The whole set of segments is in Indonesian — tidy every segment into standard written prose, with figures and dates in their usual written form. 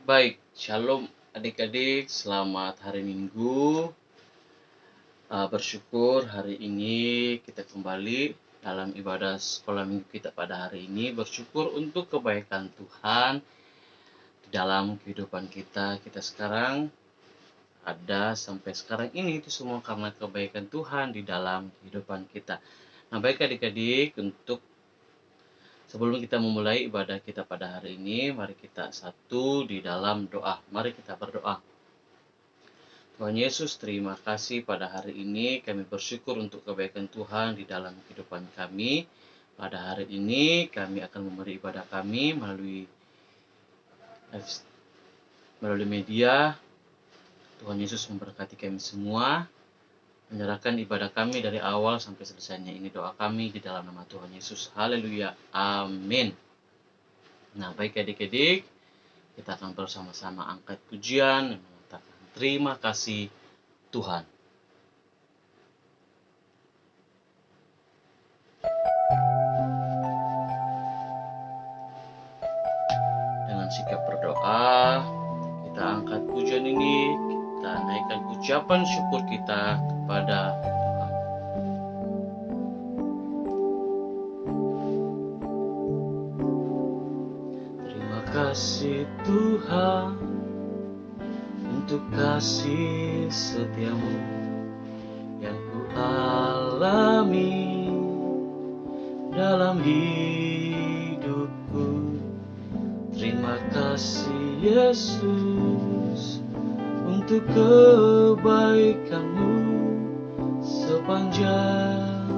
Baik, shalom adik-adik, selamat hari Minggu. Bersyukur hari ini kita kembali dalam ibadah sekolah minggu kita pada hari ini. Bersyukur untuk kebaikan Tuhan di dalam kehidupan kita. Kita sekarang ada sampai sekarang ini itu semua karena kebaikan Tuhan di dalam kehidupan kita. Nah, baik adik-adik, untuk sebelum kita memulai ibadah kita pada hari ini, mari kita satu di dalam doa. Mari kita berdoa. Tuhan Yesus, terima kasih pada hari ini. Kami bersyukur untuk kebaikan Tuhan di dalam kehidupan kami. Pada hari ini kami akan memberi ibadah kami melalui media. Tuhan Yesus memberkati kami semua. Menyerahkan ibadah kami dari awal sampai selesainya. Ini doa kami di dalam nama Tuhan Yesus. Haleluya. Amin. Nah, baik adik-adik, kita akan bersama-sama angkat pujian dan mengatakan terima kasih Tuhan. Dengan sikap berdoa, kita angkat pujian ini, kita naikkan ucapan syukur kita kepada Tuhan. Terima kasih Tuhan untuk kasih setiamu yang ku alami dalam hidupku. Terima kasih Yesus untuk kebaikanmu sepanjang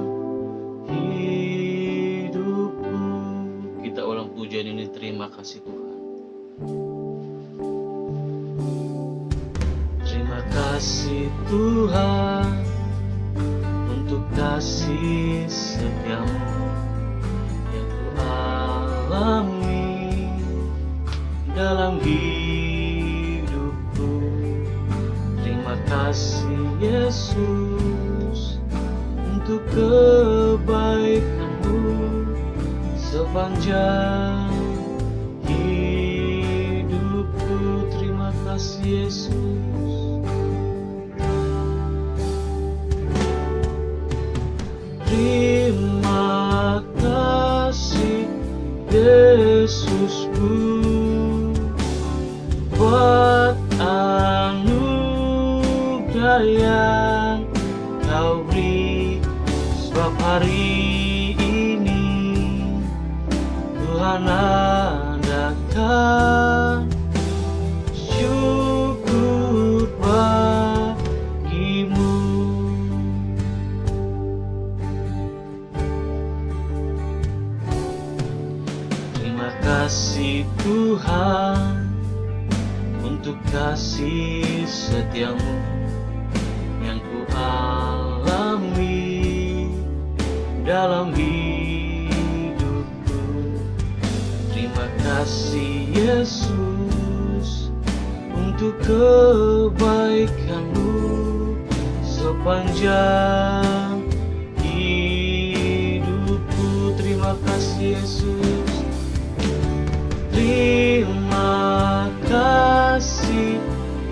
hidupku. Kita ulang pujian ini, terima kasih Tuhan. Terima kasih Tuhan untuk kasih setiamu yang ku alami dalam hidupku. Terima kasih Yesus untuk kebaikanmu sepanjang hidupku. Terima kasih Yesus. Terima kasih Yesusku buat anugerah yang kau beri, sebab hari ini Tuhan adakan syukur bagimu. Terima kasih Tuhan untuk kasih setiamu yang ku alami dalam hidupku. Terima kasih Yesus untuk kebaikanmu sepanjang hidupku. Terima kasih Yesus. Terima kasih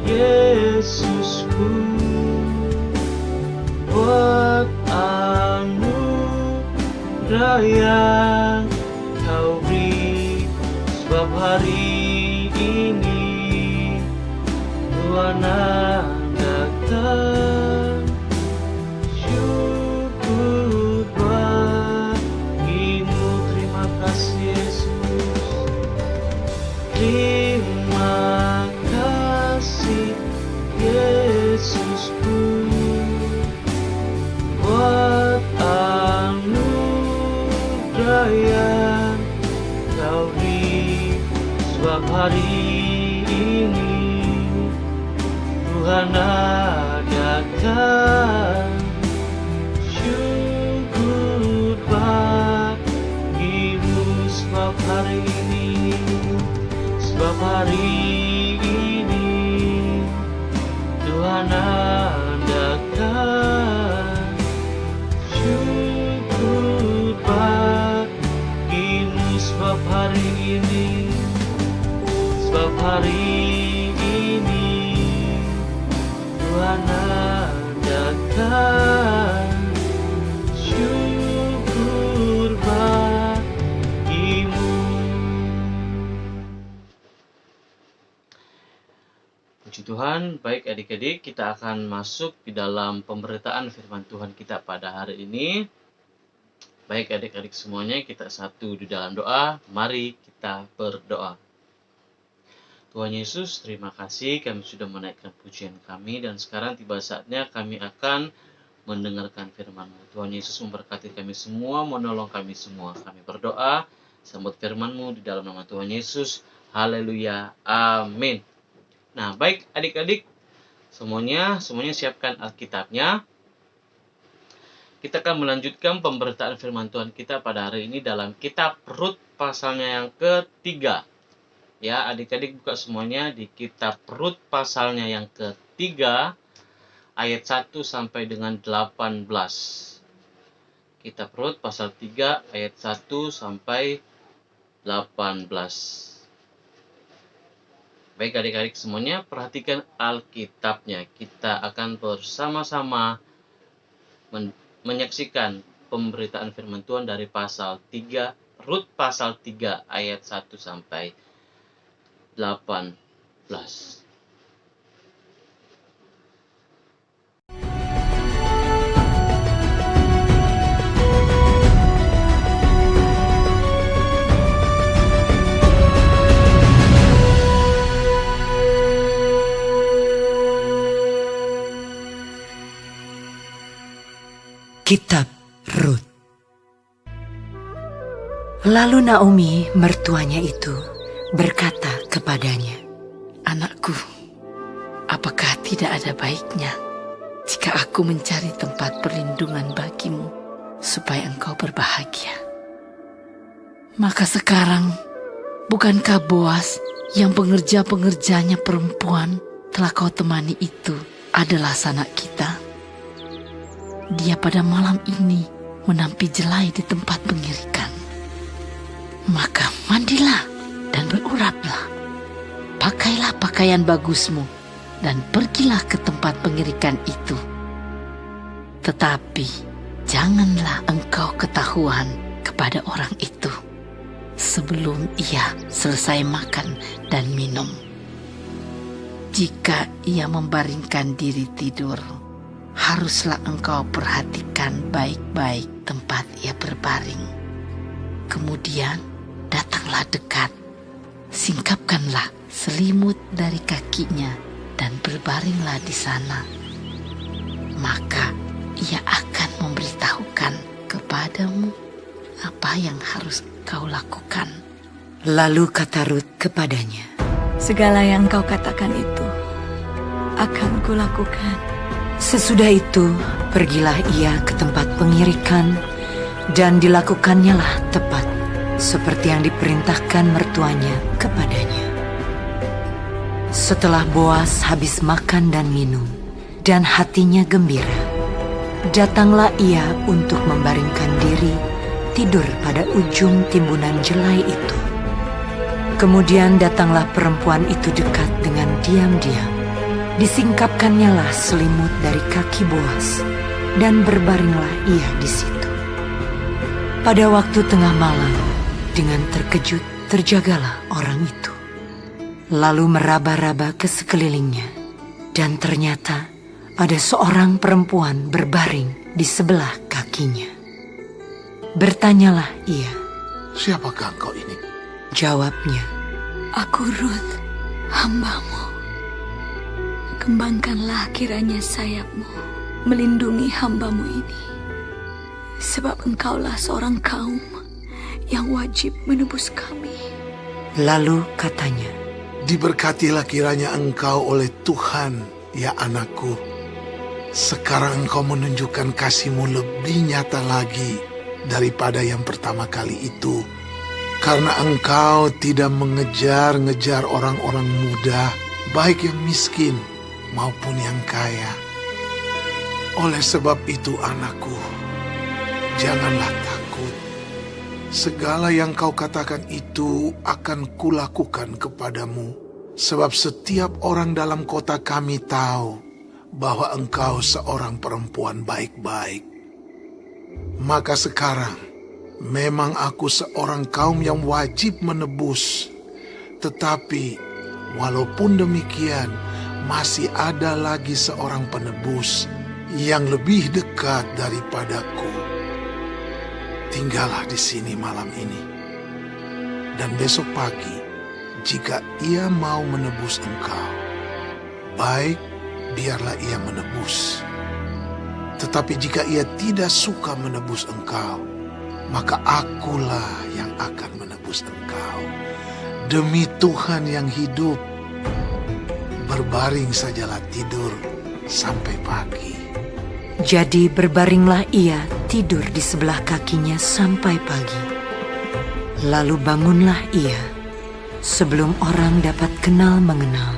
Yesusku buat anugerah yang kau beri, sebab hari ini Tuhan adakan syukur bagimu. Terima kasih Yesus. Terima kasih Yesusku buat anugerah yang kau beri, sebab hari ini Tuhan adakan syukur bagimu. Sebab hari ini, sebab hari ini Tuhan adakan syukur bagimu. Sebab hari ini Sebab hari ini Tuhan adakan syukur bagimu. Puji Tuhan, baik adik-adik, kita akan masuk di dalam pemberitaan firman Tuhan kita pada hari ini. Baik adik-adik semuanya, kita satu di dalam doa. Mari kita berdoa. Tuhan Yesus, terima kasih kami sudah menaikkan pujian kami, dan sekarang tiba saatnya kami akan mendengarkan firman-Mu. Tuhan Yesus memberkati kami semua, menolong kami semua. Kami berdoa, sambut firman-Mu di dalam nama Tuhan Yesus. Haleluya. Amin. Nah, baik adik-adik semuanya siapkan Alkitabnya. Kita akan melanjutkan pemberitaan firman Tuhan kita pada hari ini dalam kitab Rut pasalnya yang ketiga. Ya, adik-adik buka semuanya di kitab Rut pasalnya yang ketiga, ayat 1 sampai dengan 18. Kitab Rut pasal 3 ayat 1 sampai 18. Baik adik-adik semuanya, perhatikan Alkitabnya. Kita akan bersama-sama menyaksikan pemberitaan firman Tuhan dari pasal 3, Rut pasal 3 ayat 1 sampai 18. Kitab Rut. Lalu Naomi, mertuanya itu, berkata kepadanya, "Anakku, apakah tidak ada baiknya jika aku mencari tempat perlindungan bagimu supaya engkau berbahagia? Maka sekarang, bukankah Boas yang pengerja-pengerjanya perempuan telah kau temani itu adalah sanak kita? Dia pada malam ini menampi jelai di tempat pengirikan. Maka mandilah dan beruraplah. Pakailah pakaian bagusmu dan pergilah ke tempat pengirikan itu. Tetapi janganlah engkau ketahuan kepada orang itu sebelum ia selesai makan dan minum. Jika ia membaringkan diri tidur, haruslah engkau perhatikan baik-baik tempat ia berbaring. Kemudian datanglah dekat, singkapkanlah selimut dari kakinya dan berbaringlah di sana. Maka ia akan memberitahukan kepadamu apa yang harus kau lakukan." Lalu kata Rut kepadanya, "Segala yang kau katakan itu akan kulakukan." Sesudah itu, pergilah ia ke tempat pengirikan, dan dilakukannya lah tepat seperti yang diperintahkan mertuanya kepadanya. Setelah Boas habis makan dan minum, dan hatinya gembira, datanglah ia untuk membaringkan diri tidur pada ujung timbunan jelai itu. Kemudian datanglah perempuan itu dekat dengan diam-diam. Disingkapkannya lah selimut dari kaki Boas, dan berbaringlah ia di situ. Pada waktu tengah malam, dengan terkejut terjagalah orang itu. Lalu meraba-raba ke sekelilingnya, dan ternyata ada seorang perempuan berbaring di sebelah kakinya. Bertanyalah ia, "Siapakah engkau ini?" Jawabnya, "Aku Rut, hamba-Mu. Kembangkanlah kiranya sayap-Mu melindungi hamba-Mu ini. Sebab engkaulah seorang kaum yang wajib menebus kami." Lalu katanya, "Diberkatilah kiranya engkau oleh Tuhan, ya anakku. Sekarang engkau menunjukkan kasih-Mu lebih nyata lagi daripada yang pertama kali itu. Karena engkau tidak mengejar-ngejar orang-orang muda, baik yang miskin maupun yang kaya. Oleh sebab itu anakku, janganlah takut. Segala yang kau katakan itu akan kulakukan kepadamu. Sebab setiap orang dalam kota kami tahu bahwa engkau seorang perempuan baik-baik. Maka sekarang, memang aku seorang kaum yang wajib menebus. Tetapi, walaupun demikian, masih ada lagi seorang penebus yang lebih dekat daripadaku. Tinggallah di sini malam ini. Dan besok pagi, jika ia mau menebus engkau, baik, biarlah ia menebus. Tetapi jika ia tidak suka menebus engkau, maka akulah yang akan menebus engkau. Demi Tuhan yang hidup, berbaring sajalah tidur sampai pagi. Jadi berbaringlah ia tidur di sebelah kakinya sampai pagi. Lalu bangunlah ia sebelum orang dapat kenal mengenal,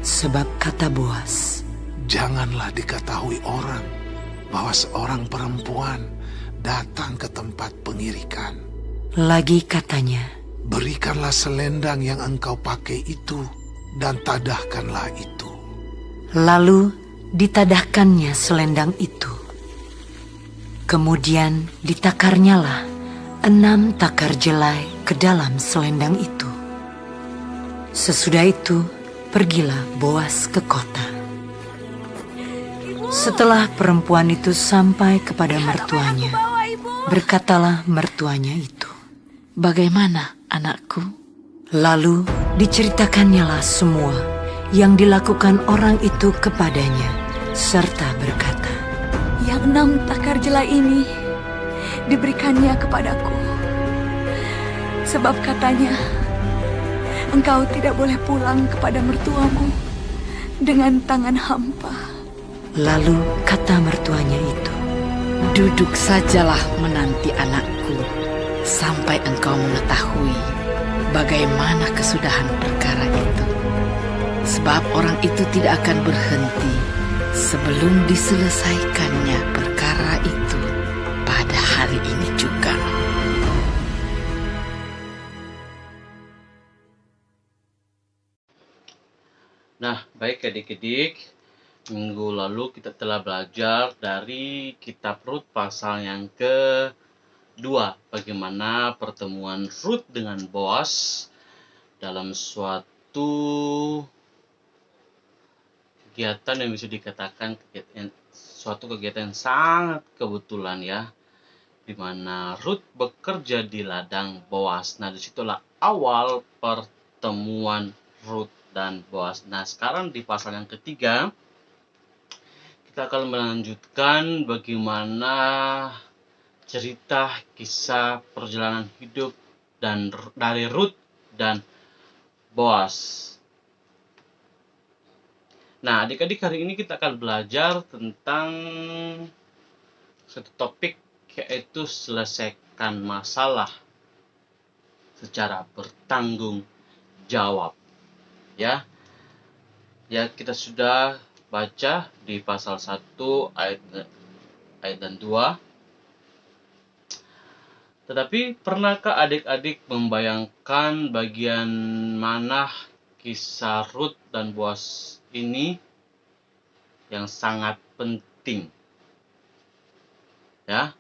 sebab kata Boas, janganlah diketahui orang bahwa seorang perempuan datang ke tempat pengirikan. Lagi katanya, berikanlah selendang yang engkau pakai itu dan tadahkanlah itu. Lalu ditadahkannya selendang itu. Kemudian ditakarnyalah 6 takar jelai ke dalam selendang itu. Sesudah itu pergilah Boas ke kota. Setelah perempuan itu sampai kepada mertuanya, berkatalah mertuanya itu, Bagaimana anakku? lalu diceritakannya semua yang dilakukan orang itu kepadanya, serta berkata, Yang 6 takar jelai ini diberikannya kepadaku. Sebab katanya, engkau tidak boleh pulang kepada mertuamu dengan tangan hampa. Lalu kata mertuanya itu, Duduk sajalah menanti anakku, sampai engkau mengetahui bagaimana kesudahan perkara itu. Sebab orang itu tidak akan berhenti sebelum diselesaikannya perkara itu pada hari ini juga. Nah, baik adik-adik, minggu lalu kita telah belajar dari kitab Rut pasal yang kedua, bagaimana pertemuan Rut dengan Boas dalam suatu kegiatan yang bisa dikatakan suatu kegiatan yang sangat kebetulan ya, di mana Rut bekerja di ladang Boas. Nah, disitulah awal pertemuan Rut dan Boas. Nah, sekarang di pasal yang ketiga kita akan melanjutkan bagaimana cerita kisah perjalanan hidup dari Rut dan Boas. Nah, adik-adik, hari ini kita akan belajar tentang satu topik, yaitu selesaikan masalah secara bertanggung jawab. Ya, kita sudah baca di pasal 1 ayat dan 2. Tetapi pernahkah adik-adik membayangkan bagian mana kisah Rut dan Boas ini yang sangat penting? Ya,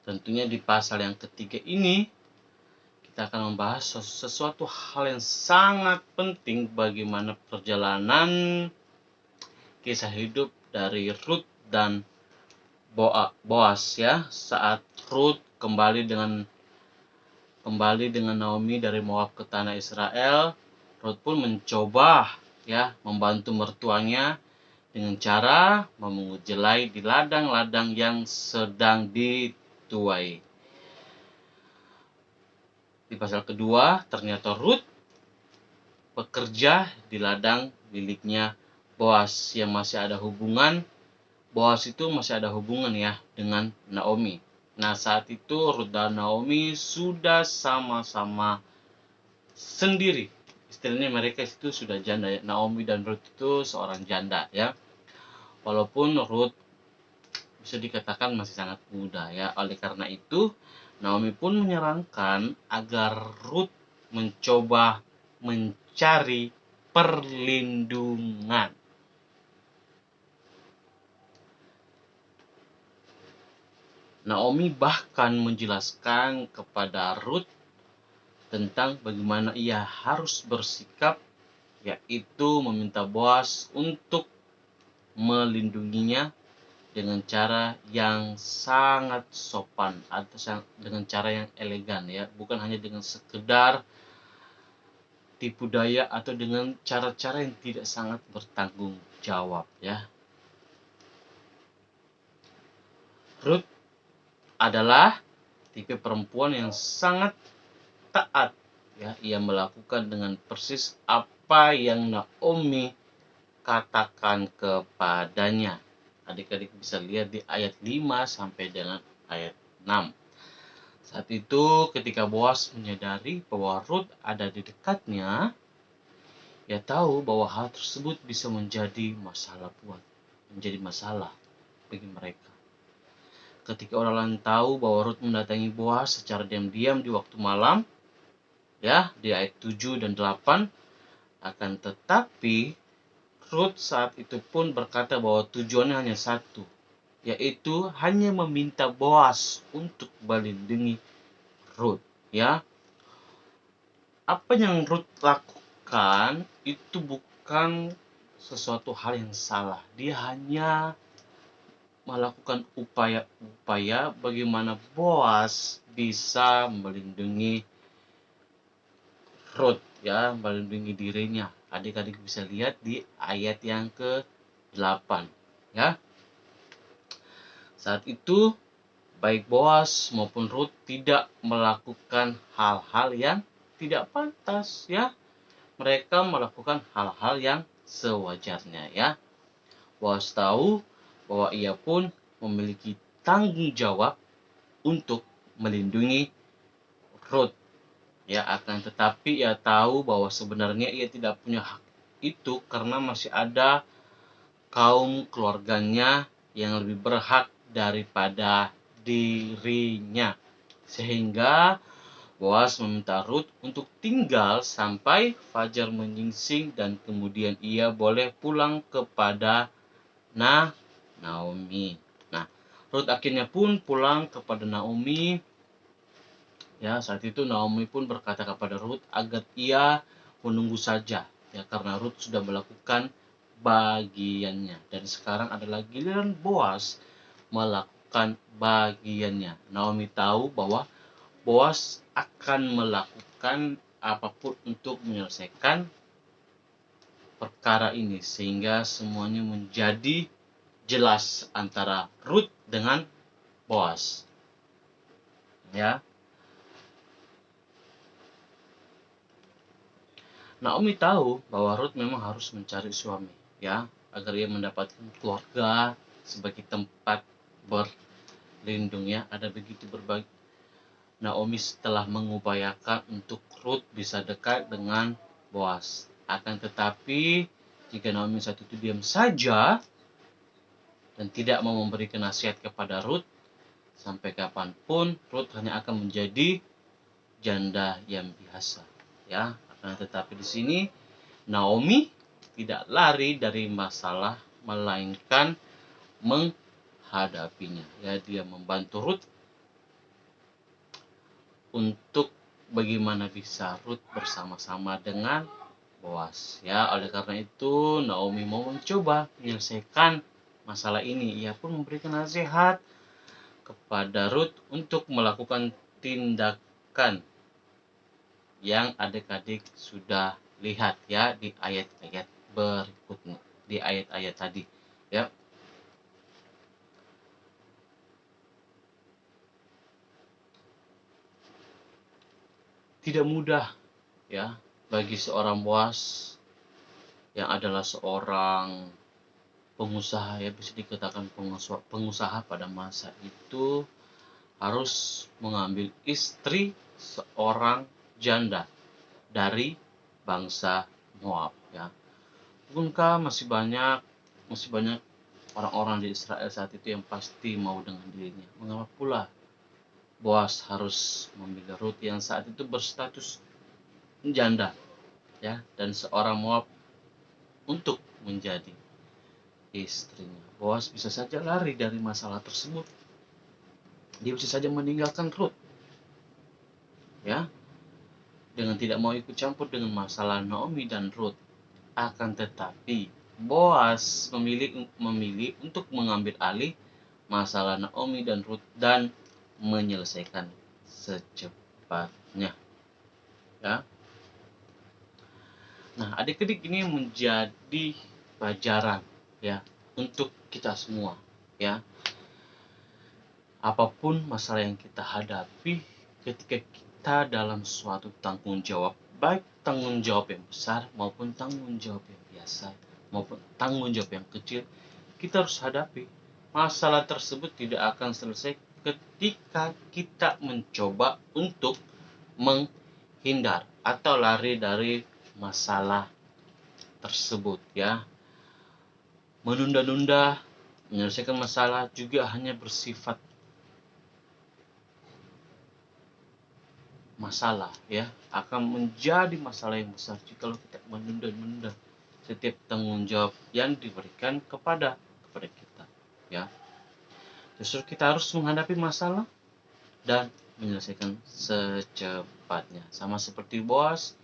tentunya di pasal yang ketiga ini kita akan membahas sesuatu hal yang sangat penting, bagaimana perjalanan kisah hidup dari Rut dan Boas ya. Saat Rut kembali dengan Naomi dari Moab ke tanah Israel, Rut pun mencoba ya membantu mertuanya dengan cara memungut jelai di ladang-ladang yang sedang dituai. Di pasal kedua, ternyata Rut bekerja di ladang miliknya Boas yang masih ada hubungan. Boas itu masih ada hubungan ya dengan Naomi. Nah, saat itu Rut dan Naomi sudah sama-sama sendiri. Istilahnya mereka itu sudah janda ya. Naomi dan Rut itu seorang janda ya. Walaupun Rut bisa dikatakan masih sangat muda ya. Oleh karena itu, Naomi pun menyarankan agar Rut mencoba mencari perlindungan. Naomi bahkan menjelaskan kepada Ruth tentang bagaimana ia harus bersikap, yaitu meminta Boaz untuk melindunginya dengan cara yang sangat sopan atau dengan cara yang elegan, ya, bukan hanya dengan sekedar tipu daya atau dengan cara-cara yang tidak sangat bertanggung jawab, ya. Ruth adalah tipe perempuan yang sangat taat, ya. Ia melakukan dengan persis apa yang Naomi katakan kepadanya. Adik-adik bisa lihat di ayat 5 sampai dengan ayat 6. Saat itu ketika Boaz menyadari bahwa Ruth ada di dekatnya, ia tahu bahwa hal tersebut bisa menjadi masalah bagi mereka. Ketika orang lain tahu bahwa Ruth mendatangi Boaz secara diam-diam di waktu malam, ya, di ayat 7 dan 8, akan tetapi Ruth saat itu pun berkata bahwa tujuannya hanya satu, yaitu hanya meminta Boaz untuk melindungi Ruth, ya. Apa yang Ruth lakukan itu bukan sesuatu hal yang salah. Dia hanya melakukan upaya-upaya bagaimana Boaz bisa melindungi Ruth, ya, melindungi dirinya. Adik-adik bisa lihat di ayat yang ke-8, ya. Saat itu baik Boaz maupun Ruth tidak melakukan hal-hal yang tidak pantas, ya. Mereka melakukan hal-hal yang sewajarnya, ya. Boaz tahu bahwa ia pun memiliki tanggung jawab untuk melindungi Ruth, ya. Akan tetapi ia tahu bahwa sebenarnya ia tidak punya hak itu karena masih ada kaum keluarganya yang lebih berhak daripada dirinya. Sehingga Boaz meminta Ruth untuk tinggal sampai fajar menyingsing dan kemudian ia boleh pulang kepada Naomi. Nah, Ruth akhirnya pun pulang kepada Naomi. Ya, saat itu Naomi pun berkata kepada Ruth agar ia menunggu saja, ya, karena Ruth sudah melakukan bagiannya. Dan sekarang adalah giliran Boaz melakukan bagiannya. Naomi tahu bahwa Boaz akan melakukan apapun untuk menyelesaikan perkara ini sehingga semuanya menjadi jelas antara Ruth dengan Boaz, ya. Naomi tahu bahwa Ruth memang harus mencari suami, ya, agar ia mendapatkan keluarga sebagai tempat berlindung, ya. Ada begitu berbagai. Naomi telah mengupayakan untuk Ruth bisa dekat dengan Boaz. Akan tetapi jika Naomi saat itu diam saja dan tidak mau memberikan nasihat kepada Ruth, sampai kapanpun Ruth hanya akan menjadi janda yang biasa, ya. Akan tetapi di sini Naomi tidak lari dari masalah, melainkan menghadapinya, ya. Dia membantu Ruth untuk bagaimana bisa Ruth bersama-sama dengan Boaz, ya. Oleh karena itu Naomi mau mencoba menyelesaikan masalah ini. Ia pun memberikan nasihat kepada Ruth untuk melakukan tindakan yang adik-adik sudah lihat, ya, di ayat-ayat berikutnya, di ayat-ayat tadi, ya. Tidak mudah, ya, bagi seorang Boaz yang adalah seorang pengusaha, ya, bisa dikatakan pengusaha pada masa itu, harus mengambil istri seorang janda dari bangsa Moab, ya. Bukankah masih banyak orang-orang di Israel saat itu yang pasti mau dengan dirinya? Mengapa pula Boaz harus memilih Ruth yang saat itu berstatus janda, ya, dan seorang Moab untuk menjadi istrinya. Boas bisa saja lari dari masalah tersebut. Dia bisa saja meninggalkan Ruth, ya, dengan tidak mau ikut campur dengan masalah Naomi dan Ruth. Akan tetapi Boas memilih untuk mengambil alih masalah Naomi dan Ruth dan menyelesaikan secepatnya, ya. Nah, adik-adik, ini menjadi pelajaran, ya, untuk kita semua, ya. Apapun masalah yang kita hadapi, ketika kita dalam suatu tanggung jawab, baik tanggung jawab yang besar maupun tanggung jawab yang biasa maupun tanggung jawab yang kecil, kita harus hadapi. Masalah tersebut tidak akan selesai ketika kita mencoba untuk menghindar atau lari dari masalah tersebut, ya. Menunda-nunda menyelesaikan masalah juga hanya bersifat masalah, ya, akan menjadi masalah yang besar jika kita menunda-nunda setiap tanggung jawab yang diberikan kepada kita, ya. Justru kita harus menghadapi masalah dan menyelesaikan secepatnya, sama seperti Boas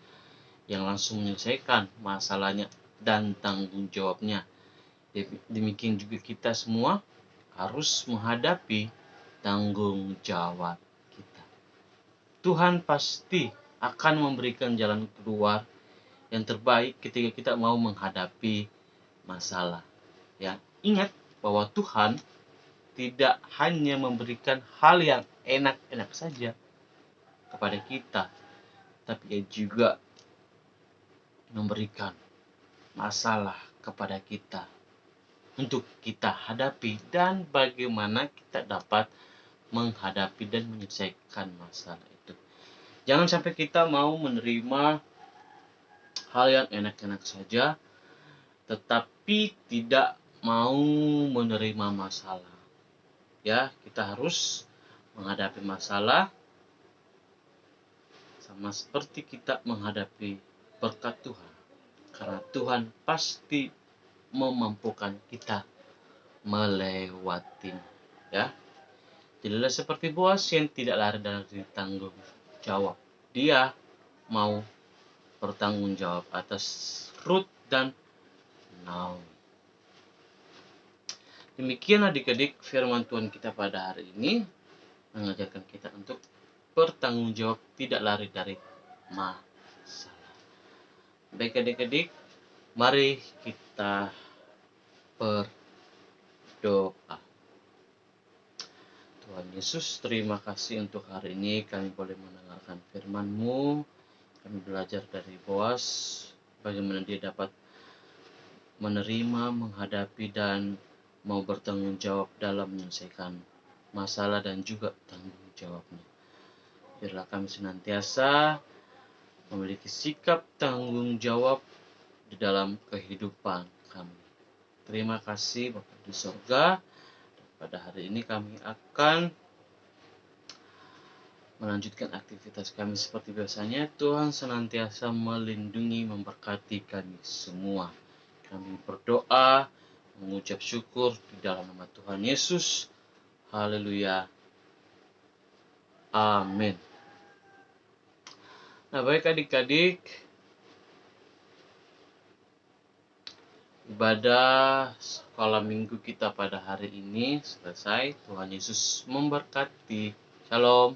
yang langsung menyelesaikan masalahnya dan tanggung jawabnya. Demikian juga kita semua harus menghadapi tanggung jawab kita. Tuhan pasti akan memberikan jalan keluar yang terbaik ketika kita mau menghadapi masalah, ya. Ingat bahwa Tuhan tidak hanya memberikan hal yang enak-enak saja kepada kita, tapi Ia juga memberikan masalah kepada kita untuk kita hadapi dan bagaimana kita dapat menghadapi dan menyelesaikan masalah itu. Jangan sampai kita mau menerima hal yang enak-enak saja, tetapi tidak mau menerima masalah. Ya, kita harus menghadapi masalah sama seperti kita menghadapi berkat Tuhan. Karena Tuhan pasti memampukan kita melewati, ya. Jadilah seperti Boas yang tidak lari dari tanggung jawab. Dia mau bertanggung jawab atas Ruth dan Naomi. Demikian adik-adik firman Tuhan kita pada hari ini, mengajarkan kita untuk bertanggung jawab, tidak lari dari masalah. Baik adik-adik, mari kita berdoa. Tuhan Yesus, terima kasih untuk hari ini kami boleh mendengarkan firman-Mu. Kami belajar dari Boas, bagaimana dia dapat menerima, menghadapi, dan mau bertanggung jawab dalam menyelesaikan masalah dan juga tanggung jawabnya. Biarlah kami senantiasa memiliki sikap tanggung jawab di dalam kehidupan kami. Terima kasih Bapa di sorga. Pada hari ini kami akan melanjutkan aktivitas kami seperti biasanya. Tuhan senantiasa melindungi, memberkati kami semua. Kami berdoa, mengucap syukur di dalam nama Tuhan Yesus. Haleluya. Amin. Nah, baik adik-adik, ibadah sekolah minggu kita pada hari ini selesai. Tuhan Yesus memberkati. Shalom.